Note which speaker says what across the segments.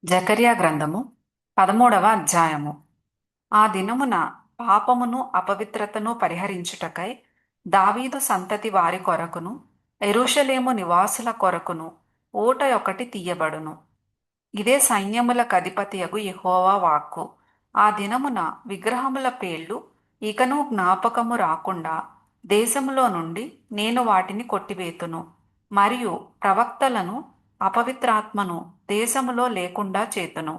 Speaker 1: జకర్యా గ్రంథము 13వ అధ్యాయము. ఆ దినమున పాపమును అపవిత్రతను పరిహరించుటకై దావీదు సంతతి వారి కొరకును యెరూషలేము నివాసుల కొరకును ఊట ఒకటి తీయబడును. ఇదే సైన్యములకధిపతియగు యెహోవా వాక్కు. ఆ దినమున విగ్రహముల పేర్లు ఇకను జ్ఞాపకము రాకుండా దేశములో నుండి నేను వాటిని కొట్టివేతును. మరియు ప్రవక్తలను అపవిత్రాత్మను దేశములో లేకుండా చేతును.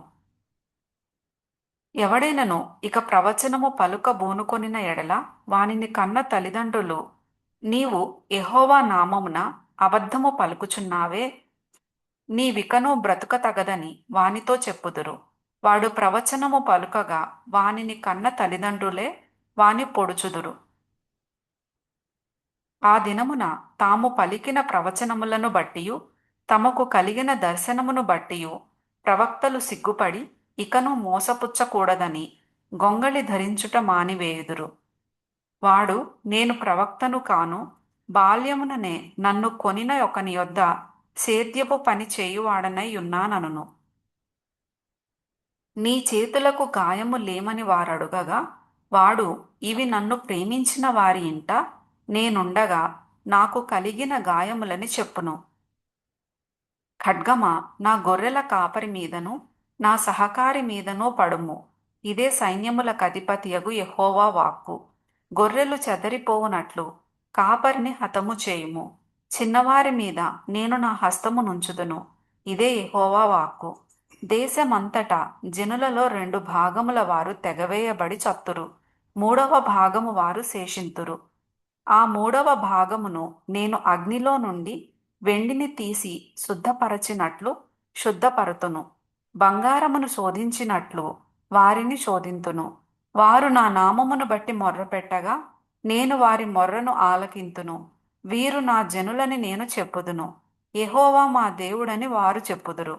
Speaker 1: ఎవడైనను ఇక ప్రవచనము పలుక బూనుకొనిన ఎడల వానిని కన్న తల్లిదండ్రులు, నీవు యెహోవా నామమున అబద్ధము పలుకుచున్నావే, నీవికను బ్రతుక తగదని వానితో చెప్పుదురు. వాడు ప్రవచనము పలుకగా వానిని కన్న తల్లిదండ్రులే వాని పొడుచుదురు. ఆ దినమున తాము పలికిన ప్రవచనములను బట్టియు తమకు కలిగిన దర్శనమును బట్టియు ప్రవక్తలు సిగ్గుపడి ఇకను మోసపుచ్చకూడదని గొంగళి ధరించుట మానివేయుదురు. వాడు, నేను ప్రవక్తను కాను, బాల్యముననే నన్ను కొనిన ఒకని యొద్ద సేద్యపు పని చేయువాడనై ఉన్నాననును. నీ చేతులకు గాయము లేమని వారడుగగా వాడు, ఇవి నన్ను ప్రేమించిన వారి ఇంట నేనుండగా నాకు కలిగిన గాయములని చెప్పును. ఖడ్గమా, నా గొర్రెల కాపరి మీదను నా సహకారి మీదనూ పడుము. ఇదే సైన్యములకధిపతియగు యెహోవా వాక్కు. గొర్రెలు చెదరిపోవునట్లు కాపరిని హతము చేయుము. చిన్నవారి మీద నేను నా హస్తము నుంచుదును. ఇదే యెహోవా వాక్కు. దేశమంతటా జనులలో 2 భాగముల వారు తెగవేయబడి చత్తురు. 3వ భాగము వారు శేషింతురు. ఆ 3వ భాగమును నేను అగ్నిలో నుండి వెండిని తీసి శుద్ధపరచినట్లు శుద్ధపరతును. బంగారమును శోధించినట్లు వారిని శోధింతును. వారు నా నామమును బట్టి మొర్రపెట్టగా నేను వారి మొర్రను ఆలకింతును. వీరు నా జనులని నేను చెప్పుదును. యెహోవా మా దేవుడని వారు చెప్పుదురు.